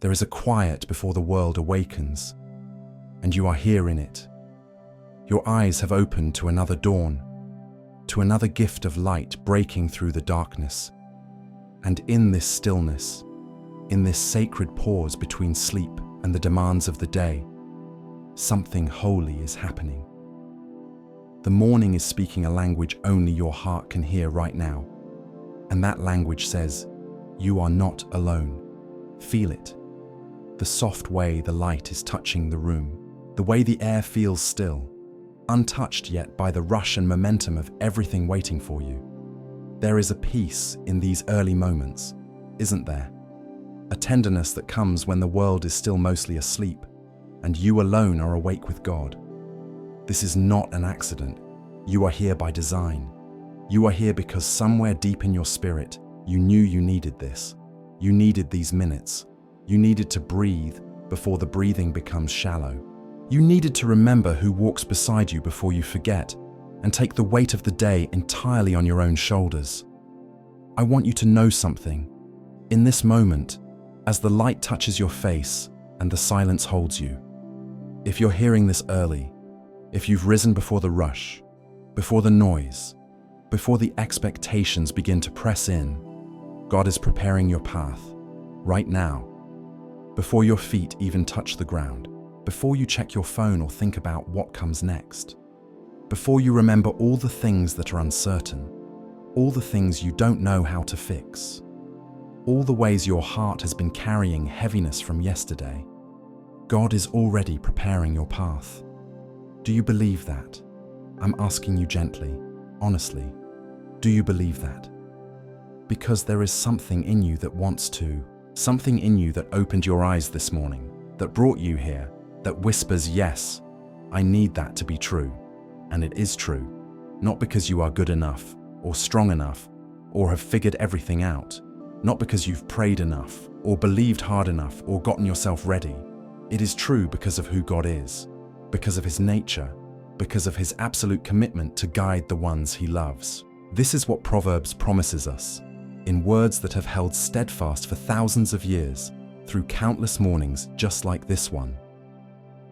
There is a quiet before the world awakens, and you are here in it. Your eyes have opened to another dawn, to another gift of light breaking through the darkness. And in this stillness, in this sacred pause between sleep and the demands of the day, something holy is happening. The morning is speaking a language only your heart can hear right now. And that language says, you are not alone. Feel it. The soft way the light is touching the room, the way the air feels still, untouched yet by the rush and momentum of everything waiting for you. There is a peace in these early moments, isn't there? A tenderness that comes when the world is still mostly asleep, and you alone are awake with God. This is not an accident. You are here by design. You are here because somewhere deep in your spirit, you knew you needed this. You needed these minutes. You needed to breathe before the breathing becomes shallow. You needed to remember who walks beside you before you forget, and take the weight of the day entirely on your own shoulders. I want you to know something. In this moment, as the light touches your face and the silence holds you, if you're hearing this early, if you've risen before the rush, before the noise, before the expectations begin to press in, God is preparing your path, right now, before your feet even touch the ground, before you check your phone or think about what comes next, before you remember all the things that are uncertain, all the things you don't know how to fix, all the ways your heart has been carrying heaviness from yesterday. God is already preparing your path. Do you believe that? I'm asking you gently, honestly, do you believe that? Because there is something in you that wants to, something in you that opened your eyes this morning, that brought you here, that whispers, yes, I need that to be true. And it is true, not because you are good enough, or strong enough, or have figured everything out, not because you've prayed enough, or believed hard enough, or gotten yourself ready. It is true because of who God is, because of His nature, because of His absolute commitment to guide the ones He loves. This is what Proverbs promises us, in words that have held steadfast for thousands of years, through countless mornings just like this one.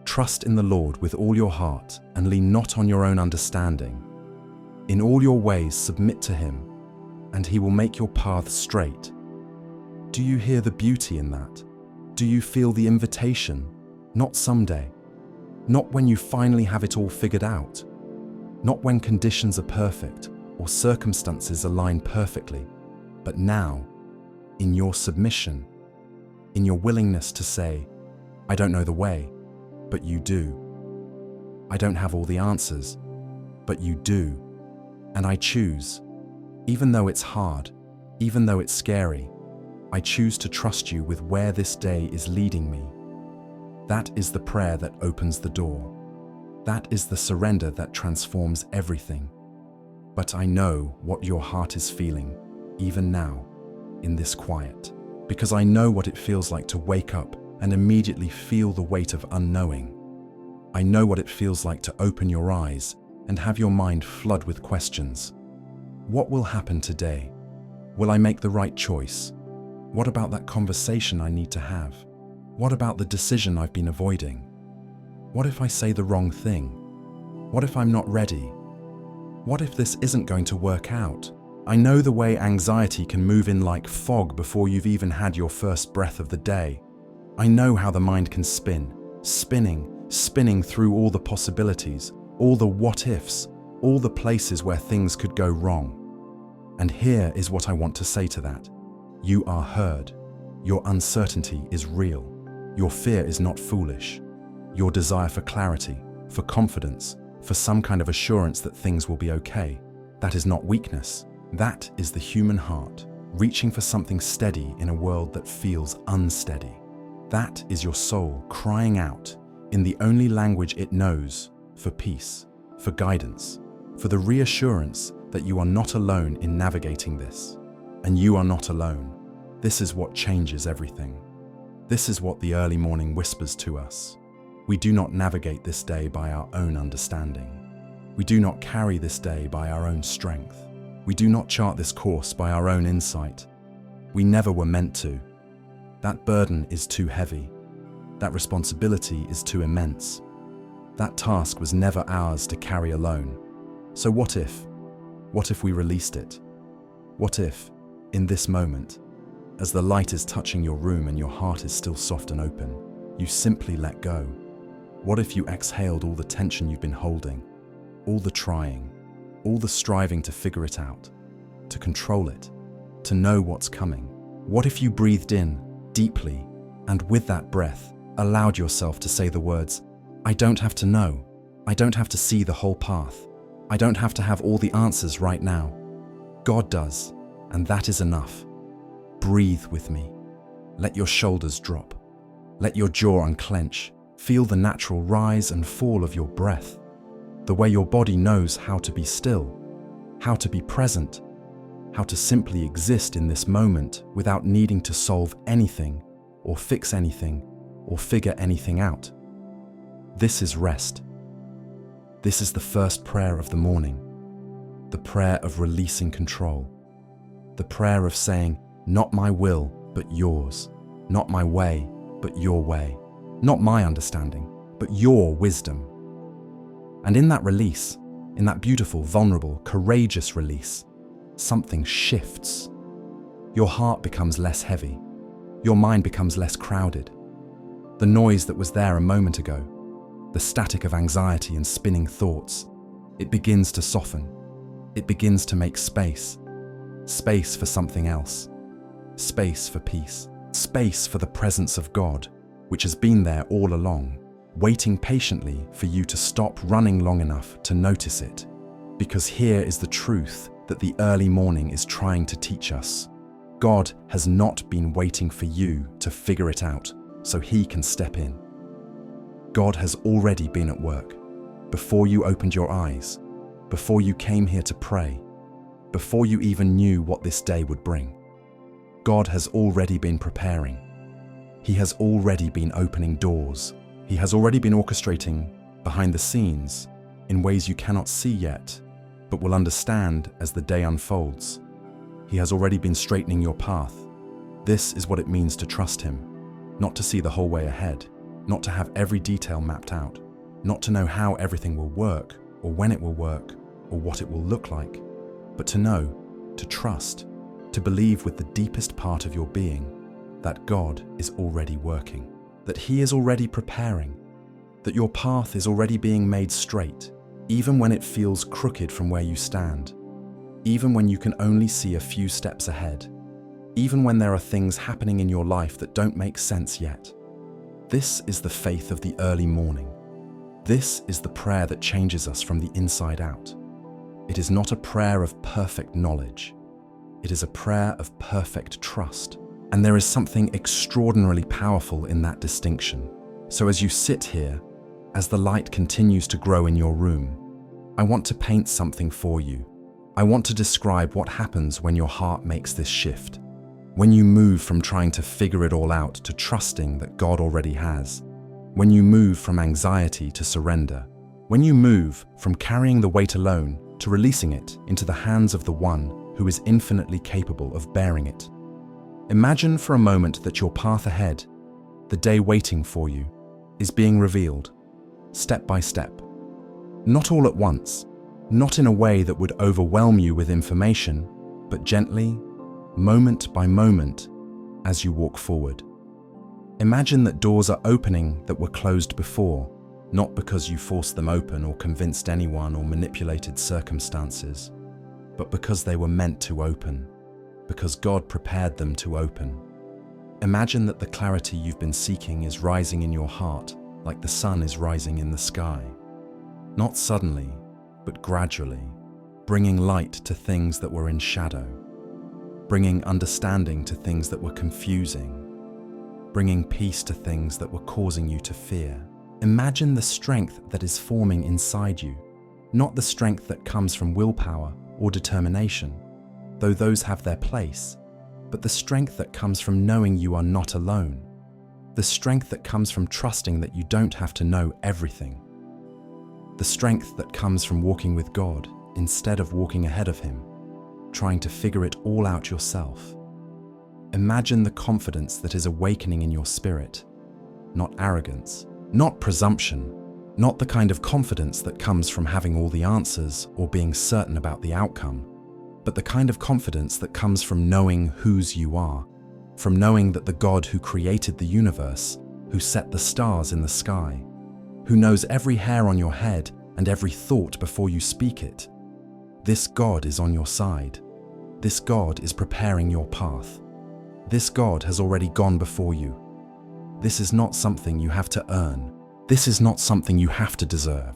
Trust in the Lord with all your heart and lean not on your own understanding. In all your ways submit to Him, and He will make your path straight. Do you hear the beauty in that? Do you feel the invitation? Not someday. Not when you finally have it all figured out. Not when conditions are perfect or circumstances align perfectly. But now, in your submission, in your willingness to say, I don't know the way, but you do. I don't have all the answers, but you do. And I choose, even though it's hard, even though it's scary, I choose to trust you with where this day is leading me. That is the prayer that opens the door. That is the surrender that transforms everything. But I know what your heart is feeling, even now, in this quiet, because I know what it feels like to wake up and immediately feel the weight of unknowing. I know what it feels like to open your eyes and have your mind flood with questions. What will happen today? Will I make the right choice? What about that conversation I need to have? What about the decision I've been avoiding? What if I say the wrong thing? What if I'm not ready? What if this isn't going to work out? I know the way anxiety can move in like fog before you've even had your first breath of the day. I know how the mind can spin, spinning through all the possibilities, all the what-ifs, all the places where things could go wrong. And here is what I want to say to that. You are heard. Your uncertainty is real. Your fear is not foolish. Your desire for clarity, for confidence, for some kind of assurance that things will be okay, that is not weakness. That is the human heart, reaching for something steady in a world that feels unsteady. That is your soul crying out, in the only language it knows, for peace, for guidance, for the reassurance that you are not alone in navigating this. And you are not alone. This is what changes everything. This is what the early morning whispers to us. We do not navigate this day by our own understanding. We do not carry this day by our own strength. We do not chart this course by our own insight. We never were meant to. That burden is too heavy. That responsibility is too immense. That task was never ours to carry alone. So what if? What if we released it? What if, in this moment, as the light is touching your room and your heart is still soft and open, you simply let go? What if you exhaled all the tension you've been holding, all the trying, all the striving to figure it out, to control it, to know what's coming? What if you breathed in deeply and with that breath allowed yourself to say the words, "I don't have to know. I don't have to see the whole path. I don't have to have all the answers right now. God does, and that is enough. Breathe with me. Let your shoulders drop. Let your jaw unclench. Feel the natural rise and fall of your breath, the way your body knows how to be still, how to be present, how to simply exist in this moment without needing to solve anything or fix anything or figure anything out. This is rest. This is the first prayer of the morning, the prayer of releasing control, the prayer of saying, not my will, but yours, not my way, but your way, not my understanding, but your wisdom. And in that release, in that beautiful, vulnerable, courageous release, something shifts. Your heart becomes less heavy. Your mind becomes less crowded. The noise that was there a moment ago, the static of anxiety and spinning thoughts, it begins to soften. It begins to make space. Space for something else. Space for peace. Space for the presence of God, which has been there all along, waiting patiently for you to stop running long enough to notice it. Because here is the truth that the early morning is trying to teach us. God has not been waiting for you to figure it out so He can step in. God has already been at work before you opened your eyes, before you came here to pray, before you even knew what this day would bring. God has already been preparing. He has already been opening doors. He has already been orchestrating behind the scenes in ways you cannot see yet, but will understand as the day unfolds. He has already been straightening your path. This is what it means to trust Him, not to see the whole way ahead, not to have every detail mapped out, not to know how everything will work, or when it will work, or what it will look like, but to know, to trust, to believe with the deepest part of your being that God is already working, that He is already preparing, that your path is already being made straight, even when it feels crooked from where you stand, even when you can only see a few steps ahead, even when there are things happening in your life that don't make sense yet. This is the faith of the early morning. This is the prayer that changes us from the inside out. It is not a prayer of perfect knowledge. It is a prayer of perfect trust. And there is something extraordinarily powerful in that distinction. So as you sit here, as the light continues to grow in your room, I want to paint something for you. I want to describe what happens when your heart makes this shift. When you move from trying to figure it all out to trusting that God already has. When you move from anxiety to surrender. When you move from carrying the weight alone to releasing it into the hands of the one who is infinitely capable of bearing it. Imagine for a moment that your path ahead, the day waiting for you, is being revealed, step by step. Not all at once, not in a way that would overwhelm you with information, but gently, moment by moment, as you walk forward. Imagine that doors are opening that were closed before, not because you forced them open or convinced anyone or manipulated circumstances, but because they were meant to open, because God prepared them to open. Imagine that the clarity you've been seeking is rising in your heart like the sun is rising in the sky. Not suddenly, but gradually, bringing light to things that were in shadow, bringing understanding to things that were confusing, bringing peace to things that were causing you to fear. Imagine the strength that is forming inside you, not the strength that comes from willpower or determination, though those have their place, but the strength that comes from knowing you are not alone, the strength that comes from trusting that you don't have to know everything, the strength that comes from walking with God instead of walking ahead of Him, trying to figure it all out yourself. Imagine the confidence that is awakening in your spirit. Not arrogance, not presumption, not the kind of confidence that comes from having all the answers or being certain about the outcome, but the kind of confidence that comes from knowing whose you are, from knowing that the God who created the universe, who set the stars in the sky, who knows every hair on your head and every thought before you speak it, this God is on your side. This God is preparing your path. This God has already gone before you. This is not something you have to earn. This is not something you have to deserve.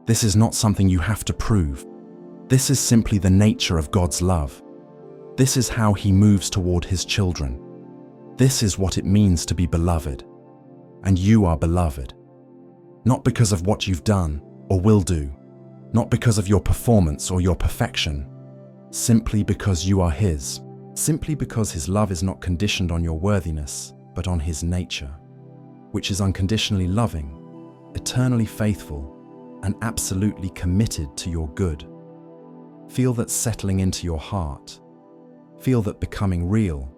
This is not something you have to prove. This is simply the nature of God's love. This is how He moves toward His children. This is what it means to be beloved. And you are beloved. Not because of what you've done or will do, not because of your performance or your perfection, simply because you are His. Simply because His love is not conditioned on your worthiness, but on His nature, which is unconditionally loving, eternally faithful, and absolutely committed to your good. Feel that settling into your heart. Feel that becoming real,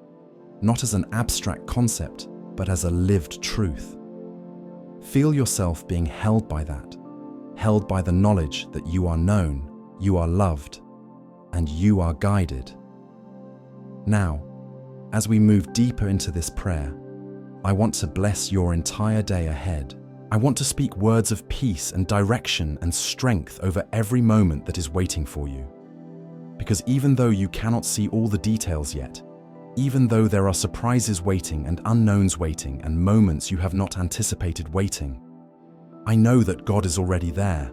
not as an abstract concept, but as a lived truth. Feel yourself being held by that, held by the knowledge that you are known, you are loved, and you are guided. Now, as we move deeper into this prayer, I want to bless your entire day ahead. I want to speak words of peace and direction and strength over every moment that is waiting for you. Because even though you cannot see all the details yet, even though there are surprises waiting and unknowns waiting and moments you have not anticipated waiting, I know that God is already there.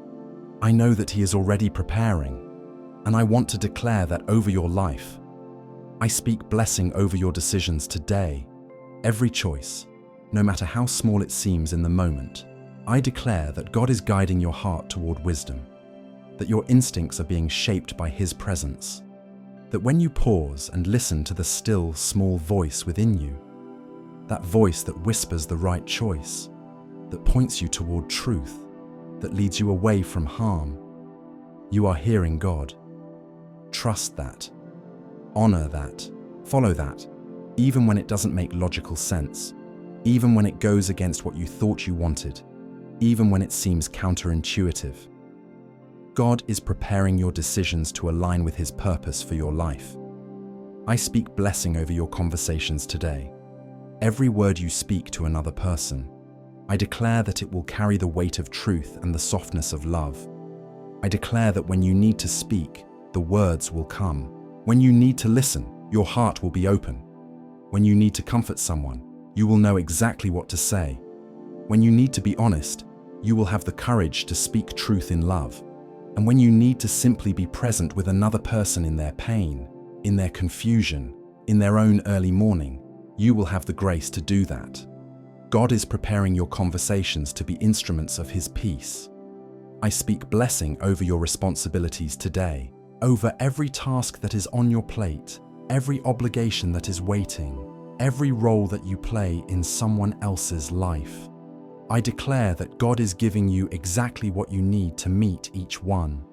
I know that He is already preparing, and I want to declare that over your life. I speak blessing over your decisions today. Every choice, no matter how small it seems in the moment, I declare that God is guiding your heart toward wisdom, that your instincts are being shaped by His presence, that when you pause and listen to the still, small voice within you, that voice that whispers the right choice, that points you toward truth, that leads you away from harm, you are hearing God. Trust that. Honor that. Follow that, even when it doesn't make logical sense, even when it goes against what you thought you wanted, even when it seems counterintuitive. God is preparing your decisions to align with His purpose for your life. I speak blessing over your conversations today. Every word you speak to another person, I declare that it will carry the weight of truth and the softness of love. I declare that when you need to speak, the words will come. When you need to listen, your heart will be open. When you need to comfort someone, you will know exactly what to say. When you need to be honest, you will have the courage to speak truth in love. And when you need to simply be present with another person in their pain, in their confusion, in their own early morning, you will have the grace to do that. God is preparing your conversations to be instruments of His peace. I speak blessing over your responsibilities today, over every task that is on your plate, every obligation that is waiting, every role that you play in someone else's life. I declare that God is giving you exactly what you need to meet each one.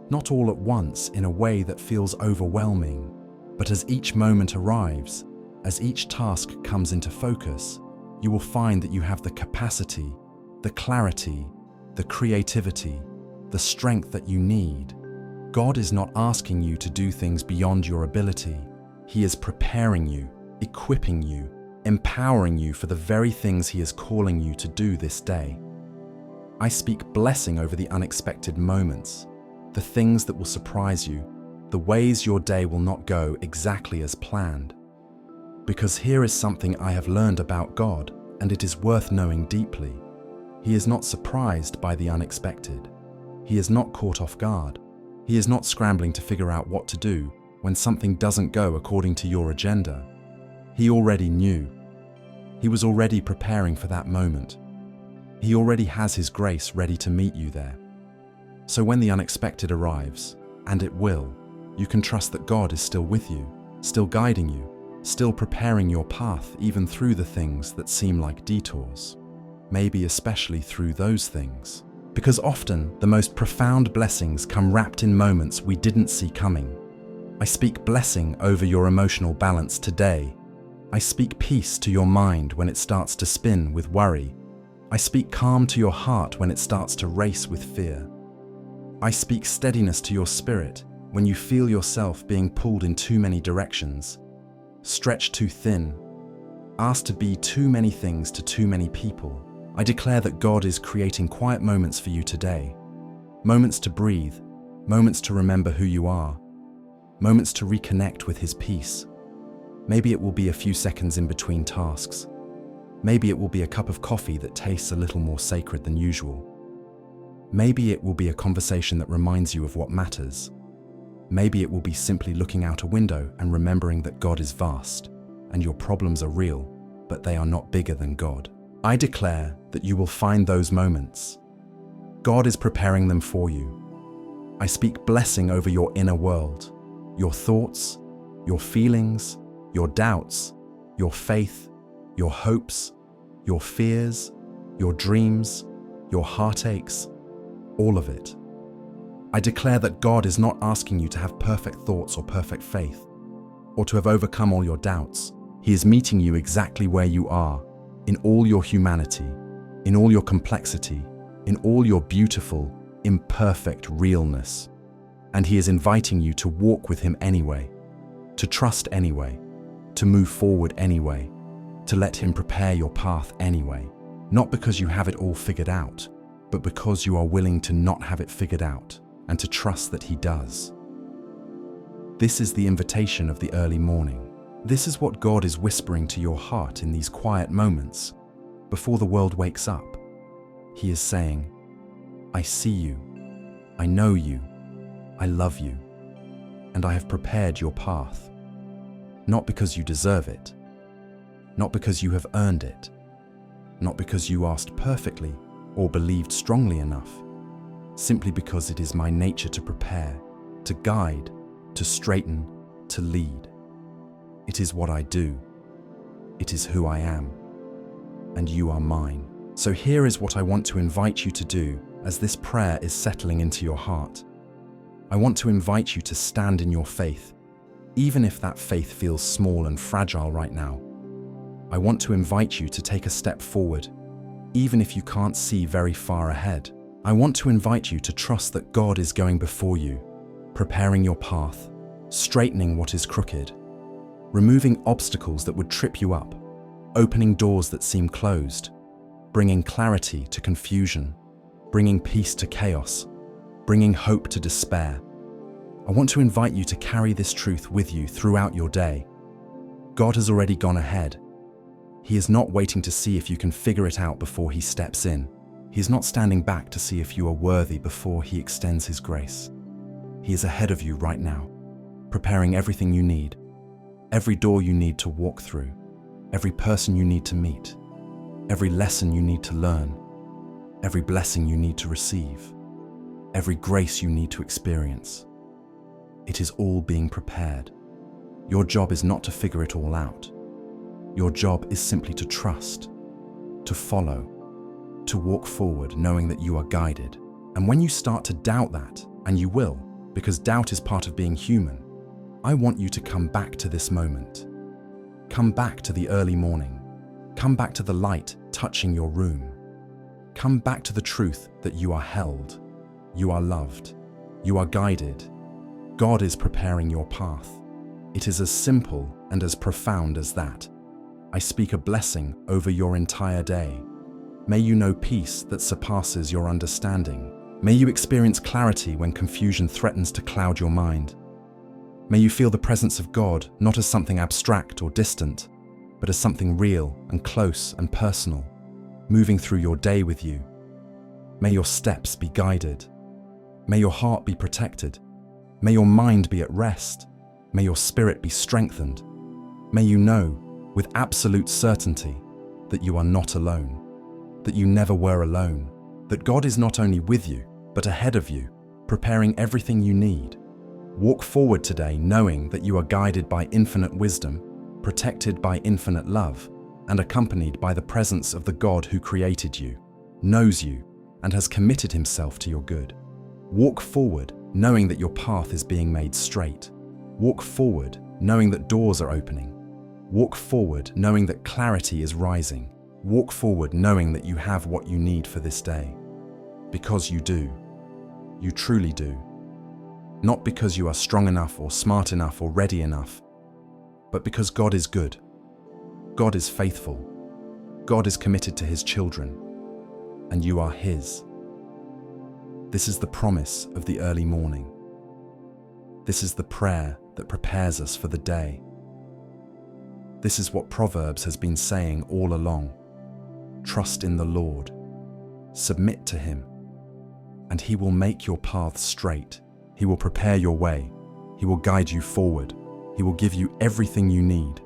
Not all at once in a way that feels overwhelming, but as each moment arrives, as each task comes into focus, you will find that you have the capacity, the clarity, the creativity, the strength that you need. God is not asking you to do things beyond your ability. He is preparing you, equipping you, empowering you for the very things He is calling you to do this day. I speak blessing over the unexpected moments, the things that will surprise you, the ways your day will not go exactly as planned. Because here is something I have learned about God, and it is worth knowing deeply. He is not surprised by the unexpected. He is not caught off guard. He is not scrambling to figure out what to do when something doesn't go according to your agenda. He already knew. He was already preparing for that moment. He already has His grace ready to meet you there. So when the unexpected arrives, and it will, you can trust that God is still with you, still guiding you, still preparing your path even through the things that seem like detours. Maybe especially through those things. Because often the most profound blessings come wrapped in moments we didn't see coming. I speak blessing over your emotional balance today, I speak peace to your mind when it starts to spin with worry. I speak calm to your heart when it starts to race with fear. I speak steadiness to your spirit when you feel yourself being pulled in too many directions, stretched too thin, asked to be too many things to too many people. I declare that God is creating quiet moments for you today. Moments to breathe, moments to remember who you are, moments to reconnect with His peace. Maybe it will be a few seconds in between tasks. Maybe it will be a cup of coffee that tastes a little more sacred than usual. Maybe it will be a conversation that reminds you of what matters. Maybe it will be simply looking out a window and remembering that God is vast, and your problems are real, but they are not bigger than God. I declare that you will find those moments. God is preparing them for you. I speak blessing over your inner world, your thoughts, your feelings, your doubts, your faith, your hopes, your fears, your dreams, your heartaches, all of it. I declare that God is not asking you to have perfect thoughts or perfect faith, or to have overcome all your doubts. He is meeting you exactly where you are, in all your humanity, in all your complexity, in all your beautiful, imperfect realness. And He is inviting you to walk with Him anyway, to trust anyway, to move forward anyway, to let Him prepare your path anyway, not because you have it all figured out, but because you are willing to not have it figured out and to trust that He does. This is the invitation of the early morning. This is what God is whispering to your heart in these quiet moments before the world wakes up. He is saying, I see you, I know you, I love you, and I have prepared your path. Not because you deserve it, not because you have earned it, not because you asked perfectly or believed strongly enough, simply because it is my nature to prepare, to guide, to straighten, to lead. It is what I do. It is who I am. And you are mine. So here is what I want to invite you to do as this prayer is settling into your heart. I want to invite you to stand in your faith, even if that faith feels small and fragile right now. I want to invite you to take a step forward, even if you can't see very far ahead. I want to invite you to trust that God is going before you, preparing your path, straightening what is crooked, removing obstacles that would trip you up, opening doors that seem closed, bringing clarity to confusion, bringing peace to chaos, bringing hope to despair. I want to invite you to carry this truth with you throughout your day. God has already gone ahead. He is not waiting to see if you can figure it out before He steps in. He is not standing back to see if you are worthy before He extends His grace. He is ahead of you right now, preparing everything you need, every door you need to walk through, every person you need to meet, every lesson you need to learn, every blessing you need to receive, every grace you need to experience. It is all being prepared. Your job is not to figure it all out. Your job is simply to trust, to follow, to walk forward knowing that you are guided. And when you start to doubt that, and you will, because doubt is part of being human, I want you to come back to this moment. Come back to the early morning. Come back to the light touching your room. Come back to the truth that you are held, you are loved, you are guided. God is preparing your path. It is as simple and as profound as that. I speak a blessing over your entire day. May you know peace that surpasses your understanding. May you experience clarity when confusion threatens to cloud your mind. May you feel the presence of God not as something abstract or distant, but as something real and close and personal, moving through your day with you. May your steps be guided. May your heart be protected. May your mind be at rest. May your spirit be strengthened. May you know, with absolute certainty, that you are not alone, that you never were alone, that God is not only with you, but ahead of you, preparing everything you need. Walk forward today knowing that you are guided by infinite wisdom, protected by infinite love, and accompanied by the presence of the God who created you, knows you, and has committed Himself to your good. Walk forward knowing that your path is being made straight. Walk forward knowing that doors are opening. Walk forward knowing that clarity is rising. Walk forward knowing that you have what you need for this day. Because you do. You truly do. Not because you are strong enough or smart enough or ready enough, but because God is good. God is faithful. God is committed to His children, and you are His. This is the promise of the early morning. This is the prayer that prepares us for the day. This is what Proverbs has been saying all along. Trust in the Lord. Submit to Him, and He will make your path straight. He will prepare your way. He will guide you forward. He will give you everything you need.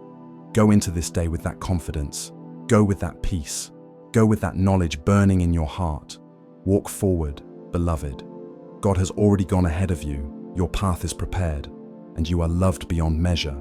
Go into this day with that confidence. Go with that peace. Go with that knowledge burning in your heart. Walk forward, beloved. God has already gone ahead of you. Your path is prepared, and you are loved beyond measure.